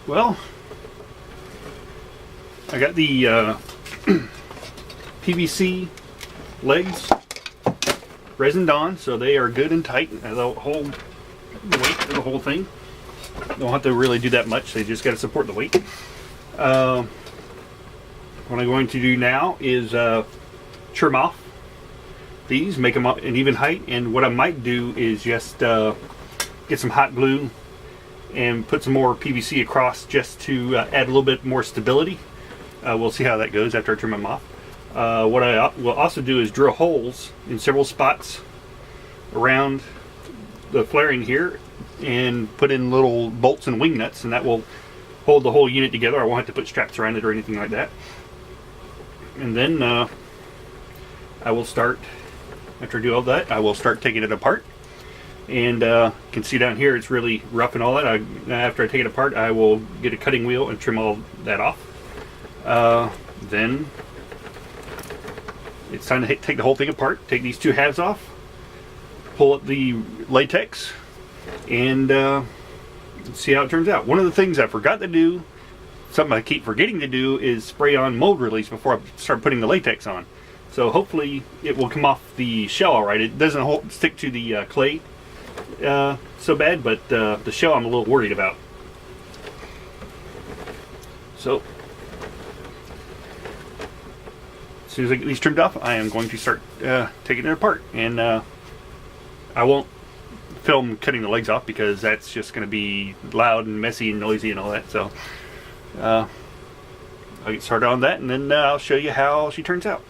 Well, I got the PVC legs resined on, so they are good and tight. They'll hold the weight of the whole thing. Don't have to really do that much. They just got to support the weight. What I'm going to do now is trim off these, make them up an even height, and what I might do is just get some hot glue and put some more PVC across just to add a little bit more stability. We'll see how that goes after I trim them off. What I will also do is drill holes in several spots around the flaring here and put in little bolts and wing nuts, and that will hold the whole unit together. I won't have to put straps around it or anything like that. And then I will start, after I do all that, I will start taking it apart. And you can see down here it's really rough and all that. After I take it apart, I will get a cutting wheel and trim all that off. Then it's time to take the whole thing apart, take these two halves off, pull up the latex, and see how it turns out. One of the things I forgot to do, something I keep forgetting to do, is spray on mold release before I start putting the latex on. So hopefully it will come off the shell all right. It doesn't stick to the clay so bad, but the shell I'm a little worried about. So as soon as I get these trimmed off, I am going to start taking it apart. And I won't film cutting the legs off because that's just going to be loud and messy and noisy and all that. So I'll get started on that, and then I'll show you how she turns out.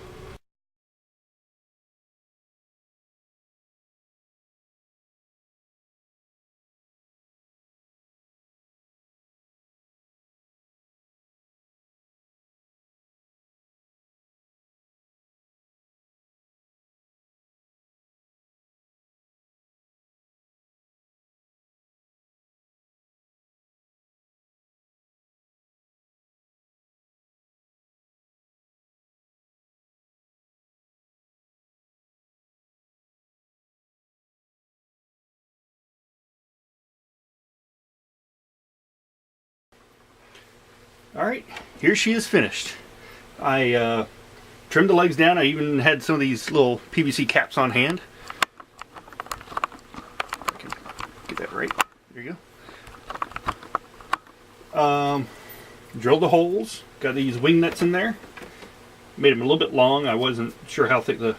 Alright, here she is finished. I trimmed the legs down. I even had some of these little PVC caps on hand. I can get that right. There you go. Drilled the holes. Got these wing nuts in there. Made them a little bit long. I wasn't sure how thick the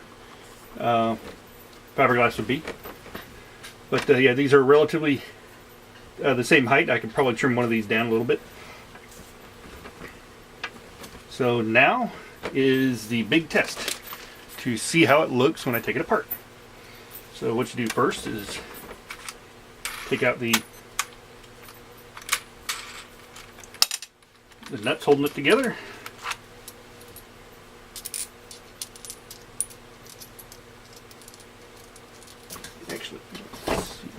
fiberglass would be. But yeah, these are relatively the same height. I could probably trim one of these down a little bit. So now is the big test to see how it looks when I take it apart. So what you do first is take out the nuts holding it together. Actually, let's see.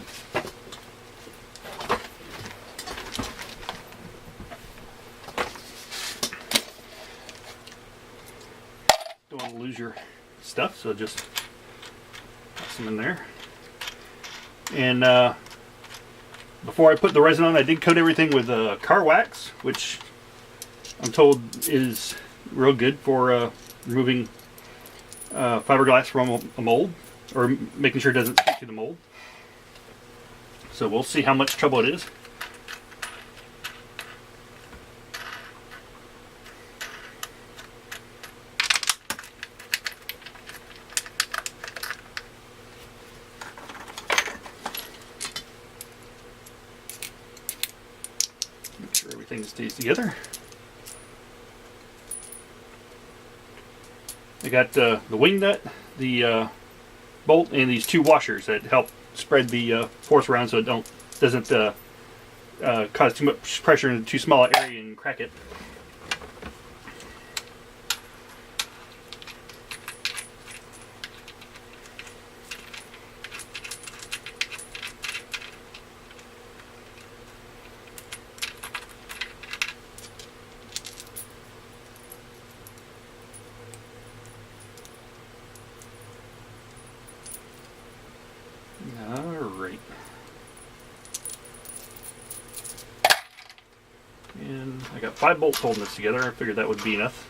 Don't want to lose your stuff, so just toss them in there. And before I put the resin on, I did coat everything with car wax, which I'm told is real good for removing fiberglass from a mold, or making sure it doesn't stick to the mold. So we'll see how much trouble it is. Make sure everything stays together. I got the wing nut, the bolt, and these two washers that help spread the force around so it doesn't cause too much pressure in a too small area and crack it. Alright. got 5 bolts holding this together. I figured that would be enough.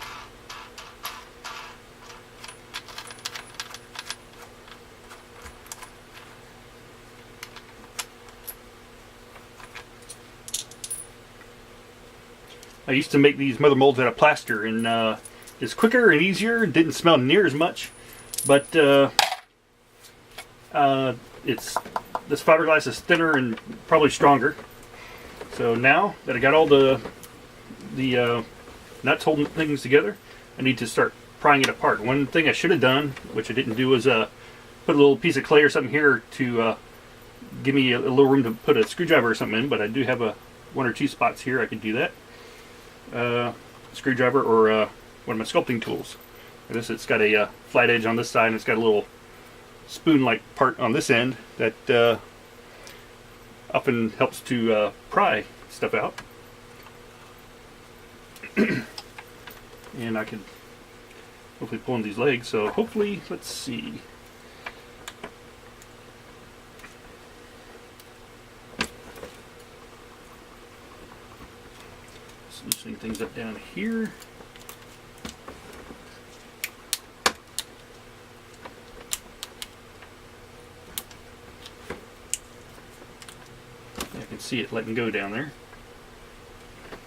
I used to make these mother molds out of plaster, and it's quicker and easier. It didn't smell near as much, but it's this fiberglass is thinner and probably stronger. So now that I got all the nuts holding things together, I need to start prying it apart. One thing I should have done, which I didn't do, was put a little piece of clay or something here to give me a little room to put a screwdriver or something in. But I do have one or two spots here I could do that. Screwdriver or one of my sculpting tools. And it's got a flat edge on this side, and it's got a little spoon-like part on this end that often helps to pry stuff out. And I can hopefully pull in these legs. So hopefully, let's see. Loosening things up down here. I can see it letting go down there.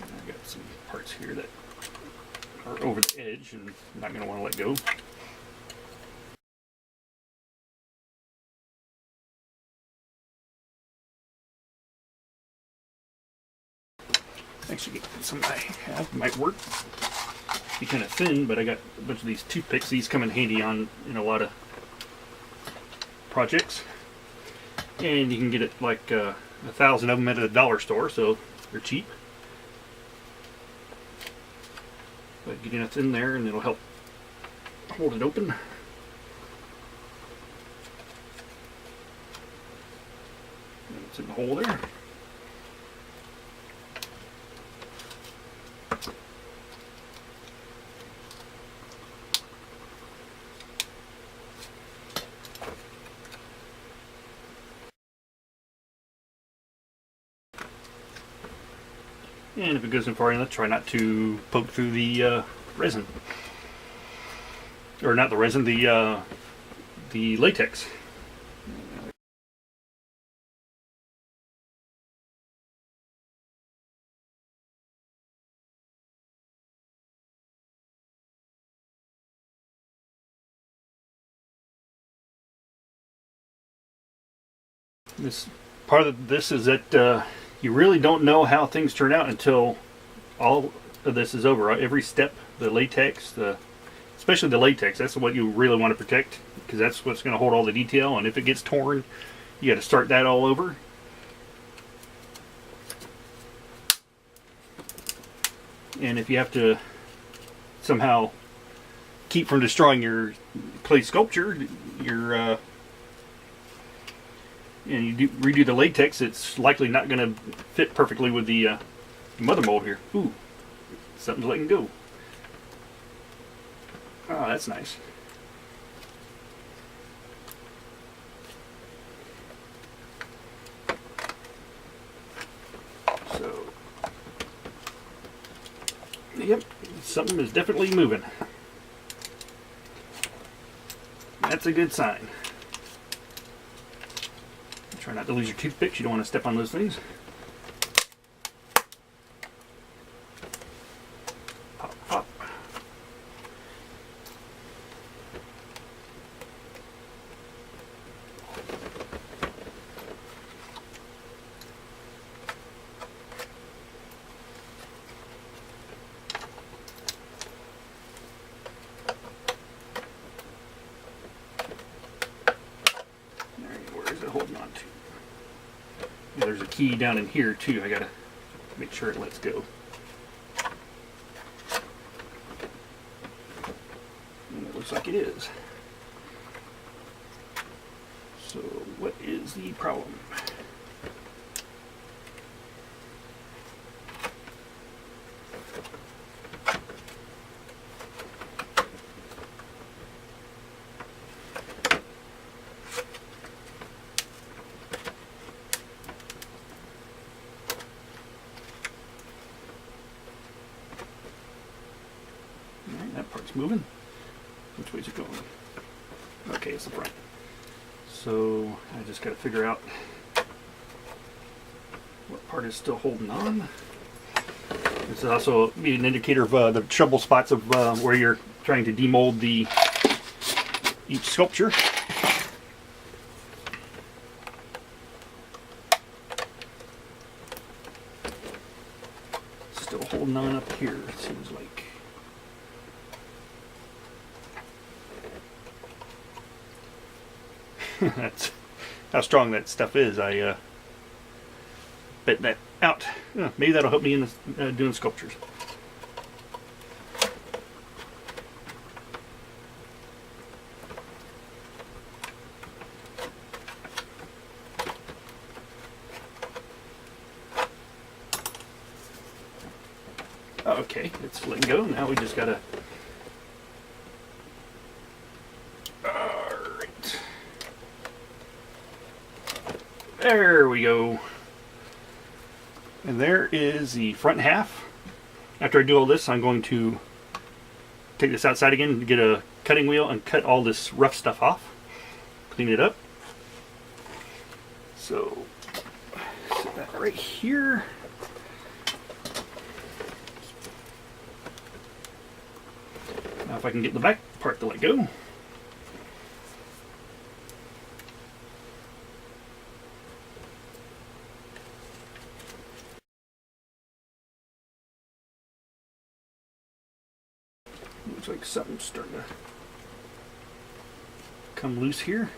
I've got some parts here that are over the edge and I'm not going to want to let go. Actually, some I have might work. Be kind of thin, but I got a bunch of these toothpicks. These come in handy in a lot of projects, and you can get it like 1,000 of them at a dollar store, so they're cheap. But get enough in there, and it'll help hold it open. And it's in the hole there. And if it goes in far enough, try not to poke through the resin. Or not the resin, the latex. This part of this is that you really don't know how things turn out until all of this is over. Every step, the latex, especially the latex, that's what you really want to protect, because that's what's going to hold all the detail. And if it gets torn, you got to start that all over. And if you have to somehow keep from destroying your clay sculpture, and you redo the latex, it's likely not going to fit perfectly with the mother mold here. Ooh, something's letting go. Oh, that's nice. So, yep, something is definitely moving. That's a good sign. Try not to lose your toothpicks. You don't want to step on those things. Pop, pop. Where is it holding on to? There's a key down in here too. I gotta make sure it lets go. And it looks like it is. So what is the problem? that part's moving. Which way is it going? Okay, it's the front. So I just got to figure out what part is still holding on. This is also be an indicator of the trouble spots of where you're trying to demold each sculpture. Still holding on up here, it seems like. That's how strong that stuff is. I bet that out. Maybe that'll help me in this, doing sculptures. Okay, it's letting go. Now we just gotta. Alright. There we go. And there is the front half. After I do all this, I'm going to take this outside again, get a cutting wheel, and cut all this rough stuff off. Clean it up. So, set that right here. Now if I can get the back part to let go. Looks like something's starting to come loose here.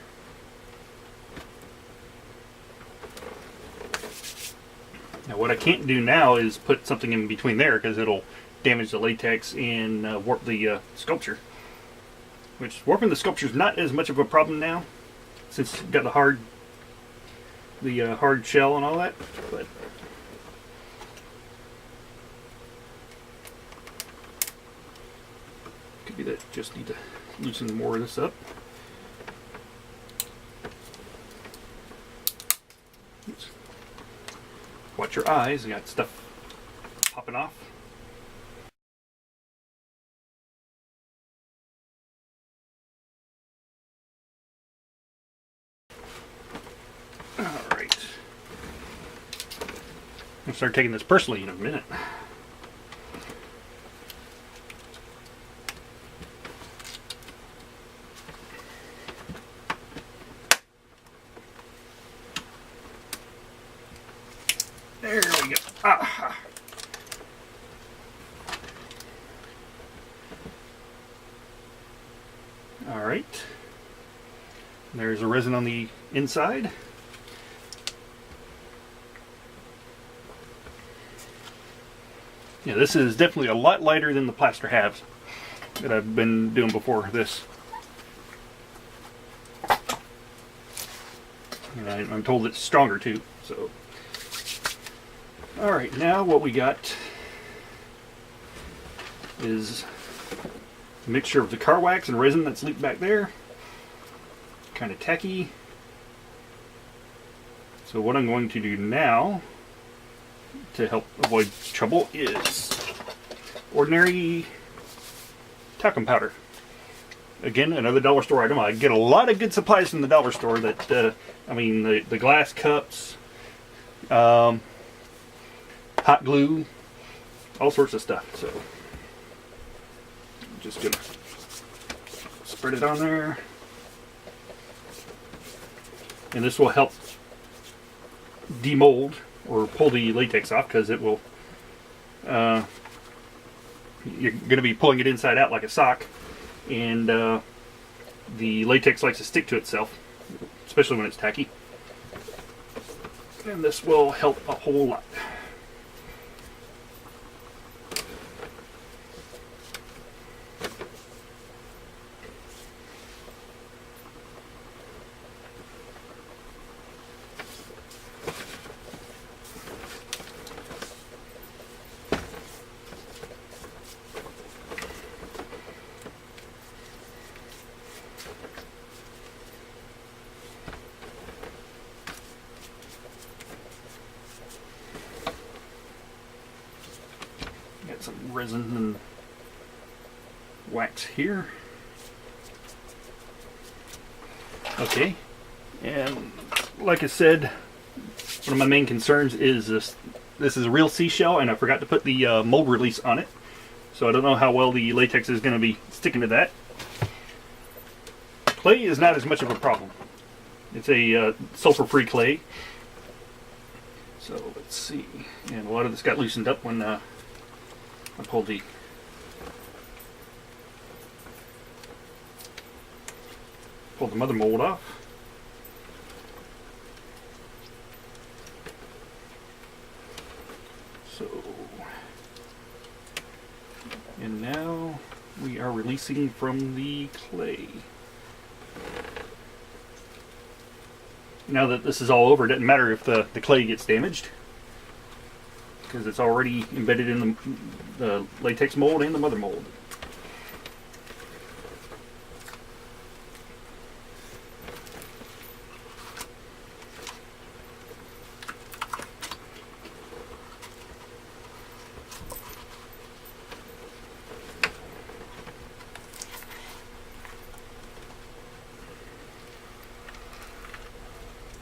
Now what I can't do now is put something in between there because it'll damage the latex and warp the sculpture. Which warping the sculpture is not as much of a problem now since it's got the hard shell and all that. But could be that just need to loosen more of this up. Oops. Watch your eyes, you got stuff popping off. Alright. I'll start taking this personally in a minute. There we go. Aha. All right. There's a resin on the inside. Yeah, this is definitely a lot lighter than the plaster halves that I've been doing before this. And I'm told it's stronger too, so. Alright, now what we got is a mixture of the car wax and resin that's leaked back there. Kind of tacky. So what I'm going to do now to help avoid trouble is ordinary talcum powder. Again, another dollar store item. I get a lot of good supplies from the dollar store that, I mean, the glass cups, hot glue, all sorts of stuff. So I'm just gonna spread it on there. And this will help demold or pull the latex off because it will, you're going to be pulling it inside out like a sock, and the latex likes to stick to itself, especially when it's tacky. And this will help a whole lot. Got some resin and wax here. Okay, and like I said, one of my main concerns is this. This is a real seashell, and I forgot to put the mold release on it. So I don't know how well the latex is going to be sticking to that. Clay is not as much of a problem. It's a sulfur-free clay. So let's see. And a lot of this got loosened up when I pulled the mother mold off. So, and now we are releasing from the clay. Now that this is all over, it doesn't matter if the clay gets damaged, because it's already embedded in the latex mold and the mother mold.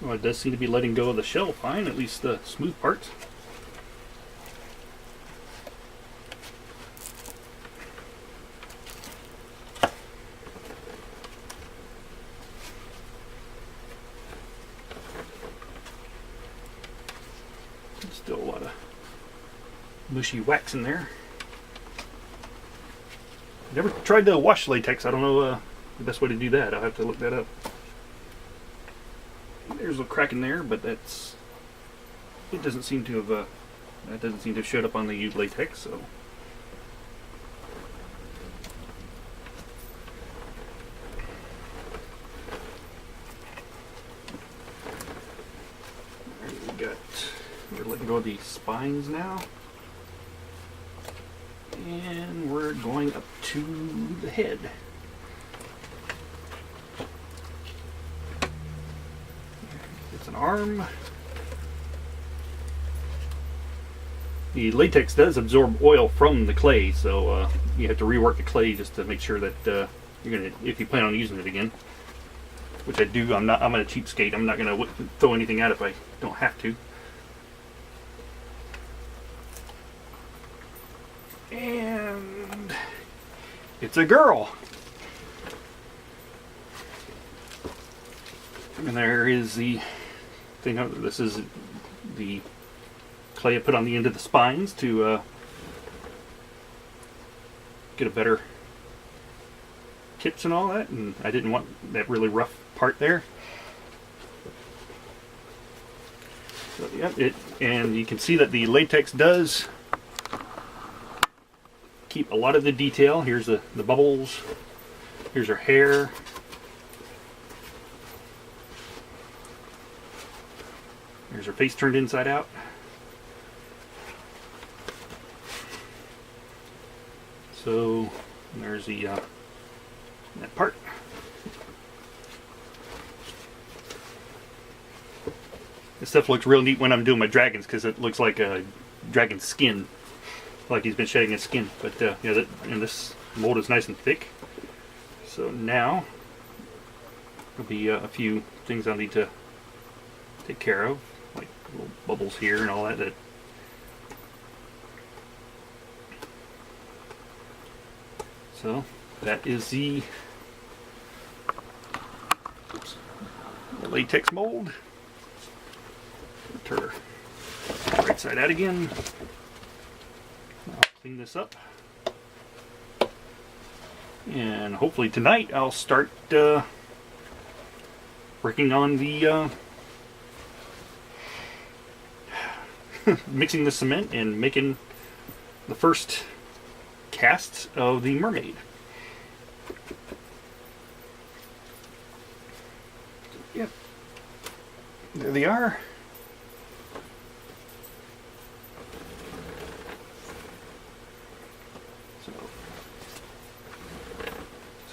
Well, it does seem to be letting go of the shell fine, at least the smooth parts. Still a lot of mushy wax in there. Never tried to wash latex. I don't know the best way to do that. I'll have to look that up. There's a crack in there, but it doesn't seem to have that doesn't seem to have showed up on the latex. So we're letting go of the spines now, and we're going up to the head. It's an arm. The latex does absorb oil from the clay, so you have to rework the clay just to make sure that you're gonna, if you plan on using it again, which I do. I'm a cheapskate. I'm not gonna throw anything out if I don't have to. And it's a girl. And there is the thing. This is the clay I put on the end of the spines to get a better tips and all that. And I didn't want that really rough part there. So yeah, and you can see that the latex does keep a lot of the detail. Here's the bubbles. Here's her hair. Here's her face turned inside out. So there's the that part. This stuff looks real neat when I'm doing my dragons, because it looks like a dragon's skin, like he's been shedding his skin. But yeah, and this mold is nice and thick. So now there'll be a few things I'll need to take care of, like little bubbles here and all that. So that is the latex mold. Turn her right side out again. I'll clean this up, and hopefully tonight I'll start working on the mixing the cement and making the first casts of the mermaid. Yep, there they are.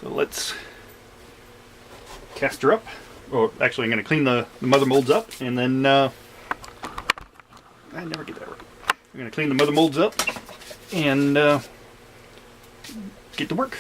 So let's cast her up. Or actually, I'm going to clean the mother molds up, and then I never get that right. I'm going to clean the mother molds up and get to work.